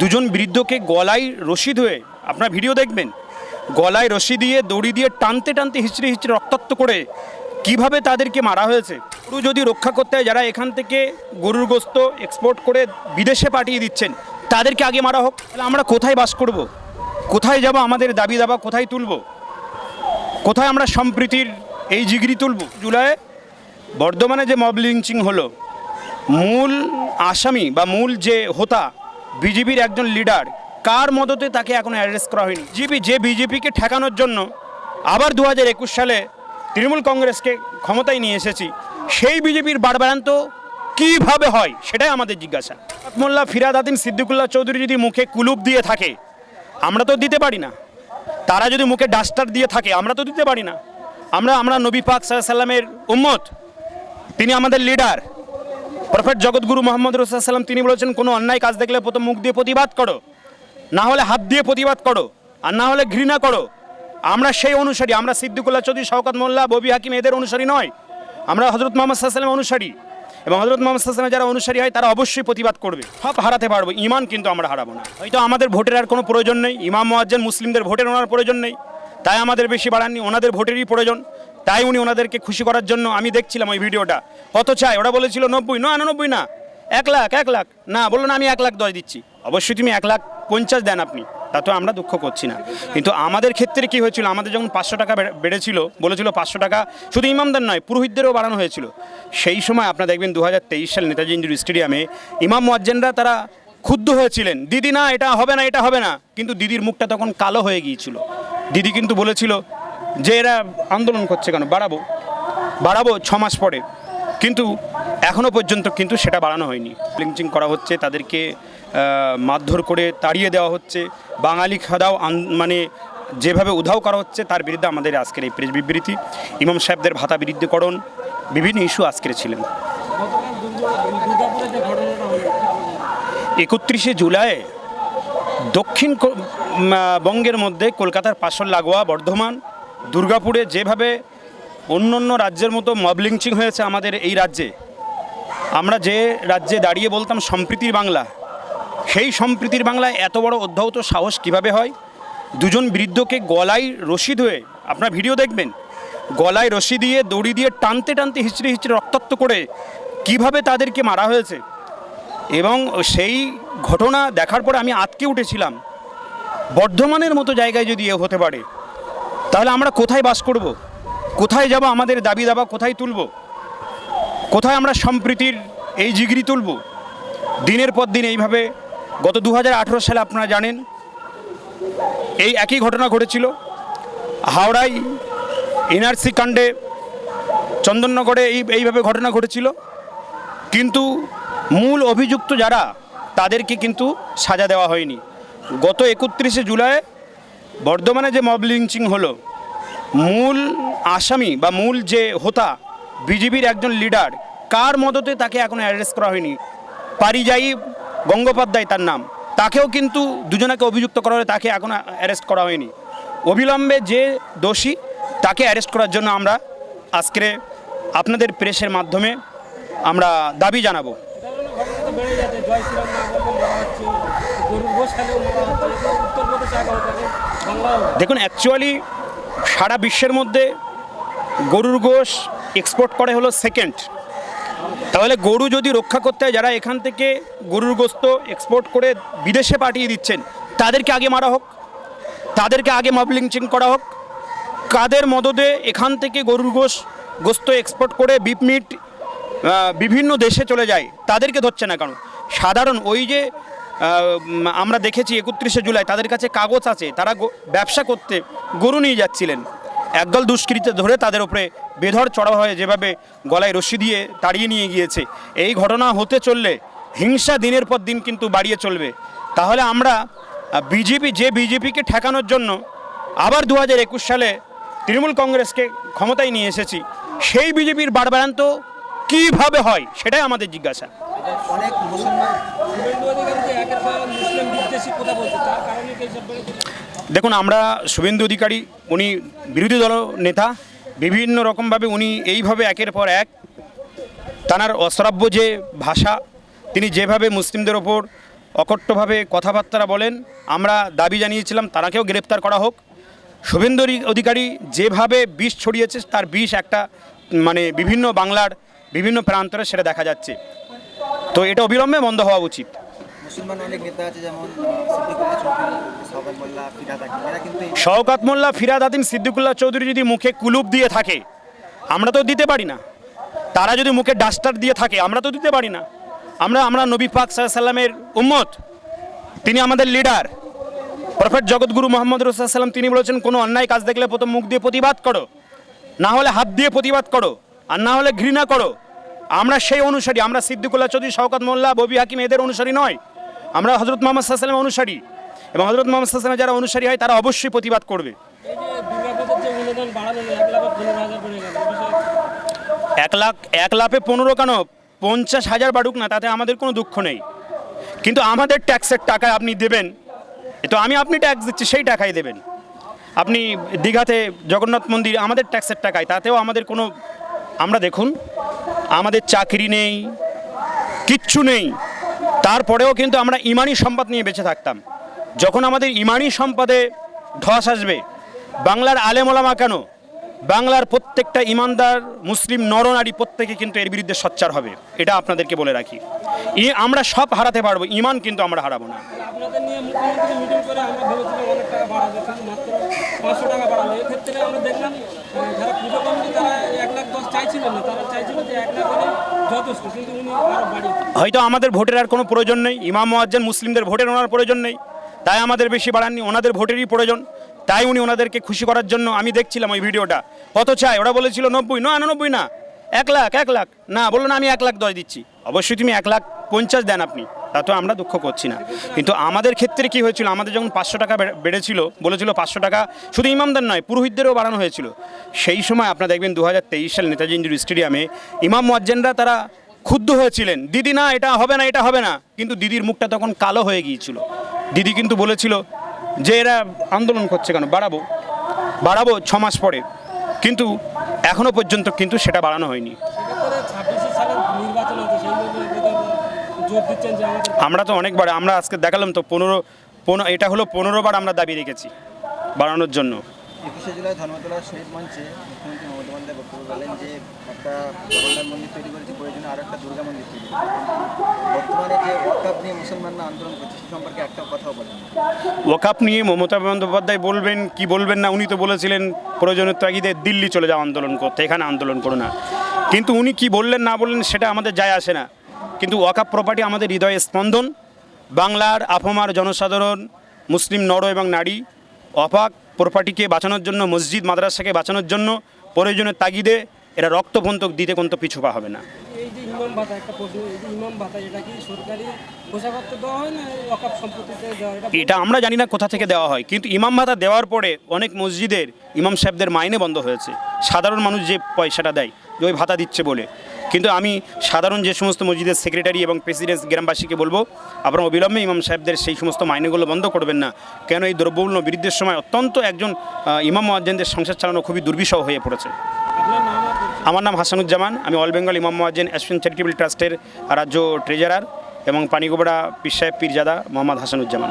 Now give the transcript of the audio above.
দুজন বৃদ্ধকে গলায় রশি ধরে, আপনার ভিডিও দেখবেন, গলায় রশি দিয়ে দড়ি দিয়ে টানতে টানতে হিচড়ে হিচড়ে রক্তাক্ত করে কিভাবে তাদেরকে মারা হয়েছে। গরু যদি রক্ষা করতে হয়, যারা এখান থেকে গরুর গোস্ত এক্সপোর্ট করে বিদেশে পাঠিয়ে দিচ্ছেন, তাদেরকে আগে মারা হোক। তাহলে আমরা কোথায় বাস করব? কোথায় যাব? আমাদের দাবি দাবা কোথায় তুলব? কোথায় আমরা সম্প্রীতির এই জিগরি তুলব? জুলাই বর্ধমানে যে মব লিঞ্চিং হলো, মূল আসামি বা মূল যে হোতা বিজেপির একজন লিডার, কার মদতে তাকে এখনো অ্যারেস্ট করা হয়নি। বিজেপিকে ঠেকানোর জন্য আবার 2021 সালে তৃণমূল কংগ্রেসকে ক্ষমতায় নিয়ে এসেছি, সেই বিজেপির বাড়বাড়ান্ত কীভাবে হয় সেটাই আমাদের জিজ্ঞাসা। মোল্লা, ফিরাদ হাকিম, সিদ্দিকুল্লাহ চৌধুরী যদি মুখে কুলুপ দিয়ে থাকে, আমরা তো দিতে পারি না। তারা যদি মুখে ডাস্টার দিয়ে থাকে, আমরা তো দিতে পারি না। আমরা নবী পাক সাল্লাল্লাহু আলাইহি সাল্লামের উম্মত, তিনি আমাদের লিডার। প্রফেট জগৎগুরু মোহাম্মদ রাসূলুল্লাহ সাল্লাম তিনি বলেছেন, কোনো অন্যায় কাজ দেখলে প্রথম মুখ দিয়ে প্রতিবাদ করো, না হলে হাত দিয়ে প্রতিবাদ করো, আর না হলে ঘৃণা করো। আমরা সেই অনুসারী। আমরা সিদ্দিকুল্লাহ চৌধুরী, শওকত মোল্লা, ববি হাকিম এদের অনুসারী নয়। আমরা হযরত মুহাম্মদ সাল্লাল্লাহু আলাইহি সাল্লামের অনুসারী, এবং হযরত মুহাম্মদ সাল্লাল্লাহু আলাইহি সাল্লামের যারা অনুসারী হয় তারা অবশ্যই প্রতিবাদ করবে। সব হারাতে পারবো, ঈমান কিন্তু আমরা হারাবো না। হয়তো আমাদের ভোটের আর কোনো প্রয়োজন নেই, ইমাম মুয়াজ্জিন মুসলিমদের ভোটের ওনার প্রয়োজন নেই, তাই আমাদের বেশি বাড়াননি, ওনাদের ভোটেরই প্রয়োজন। তাই উনি ওনাদেরকে খুশি করার জন্য, আমি দেখছিলাম ওই ভিডিওটা, কত চাই? ওরা বলেছিল 90, না 99 না, 1 লাখ না, বললো না আমি 1,10,000 দিচ্ছি। অবশ্যই তুমি 1,50,000 দেন আপনি, তা তো আমরা দুঃখ করছি না। কিন্তু আমাদের ক্ষেত্রে কি হয়েছিল, আমাদের যখন 500 টাকা বেড়েছিল, বলেছিল 500 টাকা শুধু ইমামদের নয় পুরোহিতদেরও বাড়ানো হয়েছিল। সেই সময় আপনারা দেখবেন 2023 সালে নেতাজি ইন্ডোর স্টেডিয়ামে ইমাম মুয়াজ্জিনরা তারা ক্ষুব্ধ হয়েছিলেন, দিদি না এটা হবে না, এটা হবে না। কিন্তু দিদির মুখটা তখন কালো হয়ে গিয়েছিল। দিদি কিন্তু বলেছিল যে এরা আন্দোলন করছে কেন, বাড়াবো 6 মাস পরে। কিন্তু এখনও পর্যন্ত কিন্তু সেটা বাড়ানো হয়নি। লিঞ্চিং করা হচ্ছে, তাদেরকে মারধর করে তাড়িয়ে দেওয়া হচ্ছে, বাঙালি খাদাও মানে যেভাবে উধাও করা হচ্ছে, তার বিরুদ্ধে আমাদের আজকের এই প্রেস বিবৃতি। ইমাম সাহেবদের ভাতা বৃদ্ধিকরণ, বিভিন্ন ইস্যু আজকের ছিলেন। 31শে জুলাই দক্ষিণ বঙ্গের মধ্যে কলকাতার পাশর লাগোয়া বর্ধমান, দুর্গাপুরে যেভাবে অন্য রাজ্যের মতো মব লিঞ্চিং হয়েছে আমাদের এই রাজ্যে, আমরা যে রাজ্যে দাঁড়িয়ে বলতাম সম্প্রীতির বাংলা, সেই সম্প্রীতির বাংলায় এত বড় অধ্যৌত সাহস কিভাবে হয়? দুজন বৃদ্ধকে গলায় রশি ধরে, আপনার ভিডিও দেখবেন, গলায় রশি দিয়ে দড়ি দিয়ে টানতে টানতে হিচড়ে হিচড়ে রক্তাক্ত করে কিভাবে তাদেরকে মারা হয়েছে। এবং সেই ঘটনা দেখার পরে আমি আঁতকে উঠেছিলাম, বর্ধমানের মতো জায়গায় যদি এ হতে পারে, তাহলে আমরা কোথায় বাস করব? কোথায় যাব? আমাদের দাবি দাবা কোথায় তুলব? কোথায় আমরা সম্প্রীতির এই জিগরি তুলব? দিনের পর দিন এইভাবে গত 2018 সালে আপনারা জানেন এই একই ঘটনা ঘটেছিল। হাওড়ায় এনআরসি কাণ্ডে, চন্দননগরে এইভাবে ঘটনা ঘটেছিল। কিন্তু মূল অভিযুক্ত যারা, তাদেরকে কিন্তু সাজা দেওয়া হয়নি। গত 31শে জুলাই বর্ধমানে যে মব লিঞ্চিং হলো, মূল আসামি বা মূল যে হোতা বিজেপির একজন লিডার, কার মদতে তাকে এখনো অ্যারেস্ট করা হয়নি। পারিজায়ী গঙ্গোপাধ্যায় তার নাম, তাকেও কিন্তু দুজনাকে অভিযুক্ত করা হলে তাকে এখনো অ্যারেস্ট করা হয়নি। অবিলম্বে যে দোষী তাকে অ্যারেস্ট করার জন্য আমরা আজকে আপনাদের প্রেসের মাধ্যমে আমরা দাবি জানাবো। দেখুন, অ্যাকচুয়ালি সারা বিশ্বের মধ্যে গরুর গোশ এক্সপোর্ট করে হলো সেকেন্ড। তাহলে গরু যদি রক্ষা করতে হয়, যারা এখান থেকে গরুর গোস্ত এক্সপোর্ট করে বিদেশে পাঠিয়ে দিচ্ছেন, তাদেরকে আগে মারা হোক, তাদেরকে আগে মব লিঞ্চিং করা হোক। কাদের মদদে এখান থেকে গরুর গোস্ত এক্সপোর্ট করে বিপ মিট বিভিন্ন দেশে চলে যায়, তাদেরকে ধরছে না কেন? সাধারণ ওই যে আমরা দেখেছি 31শে জুলাই তাদের কাছে কাগজ আছে, তারা ব্যবসা করতে গরু নিয়ে যাচ্ছিলেন, একদল দুষ্কৃতী ধরে তাদের উপরে বেধড় চড়াও হয়ে যেভাবে গলায় রশি দিয়ে তাড়িয়ে নিয়ে গিয়েছে। এই ঘটনা হতে চললে হিংসা দিনের পর দিন কিন্তু বাড়িয়ে চলবে। তাহলে আমরা বিজেপিকে ঠেকানোর জন্য আবার 2021 সালে তৃণমূল কংগ্রেসকে ক্ষমতায় নিয়ে এসেছি, সেই বিজেপির বাড়বাড়ান্ত কীভাবে হয় সেটাই আমাদের জিজ্ঞাসা। দেখুন, আমরা শুভেন্দু অধিকারী, উনি বিরোধী দল নেতা, বিভিন্ন রকমভাবে উনি এইভাবে একের পর এক তাঁর অশ্রাব্য যে ভাষা, তিনি যেভাবে মুসলিমদের ওপর অকট্টভাবে কথাবার্তা বলেন। আমরা দাবি জানিয়েছিলাম তারাকেও গ্রেপ্তার করা হোক। শুভেন্দু অধিকারী যেভাবে বিষ ছড়িয়েছে তার বিষ একটা মানে বিভিন্ন বাংলার বিভিন্ন প্রান্তরে সেটা দেখা যাচ্ছে। তো এটা অবিলম্বে বন্ধ হওয়া উচিত। মুসলমান অনেক নেতা আছে যেমন সিদ্দিকুল্লাহ চৌধুরী, শওকত মোল্লা, ফিরহাদ হাকিম, এরা কিন্তু শওকত মোল্লা, ফিরহাদ হাকিম, সিদ্দিকুল্লাহ চৌধুরী যদি মুখে কুলুপ দিয়ে থাকে, আমরা তো দিতে পারি না। তারা যদি মুখে ডাস্টার দিয়ে থাকে, আমরা তো দিতে পারি না। আমরা নবী পাক সাল্লাল্লাহু আলাইহি সাল্লামের উম্মত, তিনি আমাদের লিডার। প্রফেট জগৎগুরু মোহাম্মদ রাসূলুল্লাহ সাল্লাল্লাহু আলাইহি ওয়াসাল্লাম তিনি বলেছেন, কোনো অন্যায় কাজ দেখলে প্রথম মুখ দিয়ে প্রতিবাদ করো, না হলে হাত দিয়ে প্রতিবাদ করো, আর না হলে ঘৃণা করো। আমরা সেই অনুসারী। আমরা সিদ্দিকুল্লাহ চৌধুরী, শওকত মোল্লা, ববি হাকিম এদের অনুসারী নয়। আমরা হযরত মুহাম্মদ সাল্লাল্লাহু আলাইহি ওয়াসাল্লামের অনুসারী, এবং হযরত মুহাম্মদ সাল্লাল্লাহু আলাইহি ওয়াসাল্লামের যারা অনুসারী হয় তারা অবশ্যই প্রতিবাদ করবে। এই যে দুর্গাপূজার যে অনুদান বাড়ানো 1,15,000 করে গেল, এই বিষয়ে 1 লাখে 15 কেন 50,000 বাড়ুক না, তাতে আমাদের কোনো দুঃখ নেই। কিন্তু আমাদের ট্যাক্সের টাকায় আপনি দেবেন, তো আপনি ট্যাক্স দিচ্ছি সেই টাকাই দেবেন। আপনি দীঘাতে জগন্নাথ মন্দির আমাদের ট্যাক্সের টাকায়, তাতেও আমাদের কোনো, আমরা দেখুন আমাদের চাকরি নেই, কিচ্ছু নেই, তারপরেও কিন্তু আমরা ইমানি সম্পদ নিয়ে বেঁচে থাকতাম। যখন আমাদের ইমানি সম্পদে ধস আসবে, বাংলার আলেম ওলামা কেন, বাংলার প্রত্যেকটা ইমানদার মুসলিম নরনারী প্রত্যেকে কিন্তু এর বিরুদ্ধে সোচ্চার হবে। এটা আপনাদেরকে বলে রাখি। আমরা সব হারাতে পারবো, ইমান কিন্তু আমরা হারাবো না। আপনাদের নিয়ে মুখ্যমন্ত্রী মিটিং করে আমরা ভেবেছিলাম অনেক টাকা বাড়াবে, কিন্তু মাত্র 500 টাকা বাড়ালো। এক্ষেত্রে আমরা দেখলাম যারা পুজো কমিটি তারা 1,10,000 চাইছিলেন না, তারা চাইছিল যে 1 লাখ হলে যথেষ্ট, কিন্তু উনি আরও বাড়িয়ে। হয়তো আমাদের ভোটের আর কোনো প্রয়োজন নেই, ইমাম মুয়াজ্জিন মুসলিমদের ভোটের ওনার প্রয়োজন নেই, তাই আমাদের বেশি বাড়াননি, ওনাদের ভোটেরই প্রয়োজন, তাই উনি ওনাদেরকে খুশি করার জন্য। আমি দেখছিলাম ওই ভিডিওটা, কত চাই, ওরা বলেছিল 90, না 99 না, 1 লাখ না, বললো না আমি 1,10,000 দিচ্ছি। অবশ্যই তুমি 1,50,000 দেন আপনি, তা তো আমরা দুঃখ করছি না। কিন্তু আমাদের ক্ষেত্রে কি হয়েছিল, আমাদের যখন 500 টাকা বেড়েছিল, বলেছিল 500 টাকা শুধু ইমামদের নয় পুরোহিতদেরও বাড়ানো হয়েছিল। সেই সময় আপনারা দেখবেন 2023 সাল নেতাজি ইন্ডোর স্টেডিয়ামে ইমাম মুয়াজ্জিনরা তারা ক্ষুব্ধ হয়েছিলেন, দিদি না এটা হবে না, এটা হবে না। কিন্তু দিদির মুখটা তখন কালো হয়ে গিয়েছিল। দিদি কিন্তু বলেছিল যে এরা আন্দোলন করছে কেন, বাড়াবো 6 মাস পরে, কিন্তু এখনো পর্যন্ত কিন্তু সেটা বাড়ানো হয়নি। সেক্ষেত্রে 26 সালের নির্বাচন আছে, সেই জন্য জোর দিচ্ছেন যে আমাদের। আমরা তো অনেকবার, আমরা আজকে দেখালাম তো 15 এটা হলো 15 বার আমরা দাবি রেখেছি বাড়ানোর জন্য। 21শে জুলাই ধর্মতলার শহীদ মঞ্চে মুখ্যমন্ত্রী মমতা বন্দ্যোপাধ্যায় বক্তব্য বলেন যে একটা জগন্নাথ মন্দির তৈরি করেছে, প্রয়োজনে আরও একটা দুর্গা মন্দির তৈরি করেছে। বর্তমানে যে ওয়াকফ নিয়ে মুসলমানরা আন্দোলন করছে সে সম্পর্কে একটা কথাও বলেন। ওয়াকফ নিয়ে মমতা বন্দ্যোপাধ্যায় বলবেন কি বলবেন না, উনি তো বলেছিলেন প্রয়োজনের তাগিদে দিল্লি চলে যাও আন্দোলন করতে, এখানে আন্দোলন করো না। কিন্তু উনি কি বললেন না বললেন সেটা আমাদের যায় আসে না। কিন্তু ওয়াকফ প্রপার্টি আমাদের হৃদয়ে স্পন্দন। বাংলার আপামর জনসাধারণ, মুসলিম নর এবং নারী ওয়াকফ প্রপার্টিকে বাঁচানোর জন্য, মসজিদ মাদ্রাসাকে বাঁচানোর জন্য প্রয়োজনের তাগিদে এরা রক্তপন্তক দিতে কিন্তু পিছু পা হবে না। এই যে ইমাম ভাতা, একটা প্রশ্ন, এই যে ইমাম ভাতা এটা কি সরকারি ঘোষণাপত্র দেওয়া হয় না ওয়াকফ সম্পত্তিতে দেওয়া? এটা আমরা জানি না কোথা থেকে দেওয়া হয়, কিন্তু ইমাম ভাতা দেওয়ার পরে অনেক মসজিদের ইমাম সাহেবদের মাইনে বন্ধ হয়েছে। সাধারণ মানুষ যে পয়সাটা দেয়, যে ওই ভাতা দিচ্ছে বলে। কিন্তু আমি সাধারণ যে সমস্ত মসজিদের সেক্রেটারি এবং প্রেসিডেন্ট গ্রামবাসীকে বলবো, আপনারা অবিলম্বে ইমাম সাহেবদের সেই সমস্ত মাইনেগুলো বন্ধ করবেন না। কেন এই দ্রব্যমূল্য বৃদ্ধির সময় অত্যন্ত একজন ইমাম মুয়াজ্জিনদের সংসার চালানো খুবই দুর্বিষহ হয়ে পড়েছে। আপনার নাম আর পরিচয়? আমার নাম হাসানুজ্জামান, আমি অল বেঙ্গল ইমাম মুয়াজ্জিন অ্যাসোসিয়েশন চ্যারিটেবল ট্রাস্টের রাজ্য ট্রেজারার এবং পানিগোবরা পীর সাহেব পীরজাদা মোহাম্মদ হাসানুজ্জামান।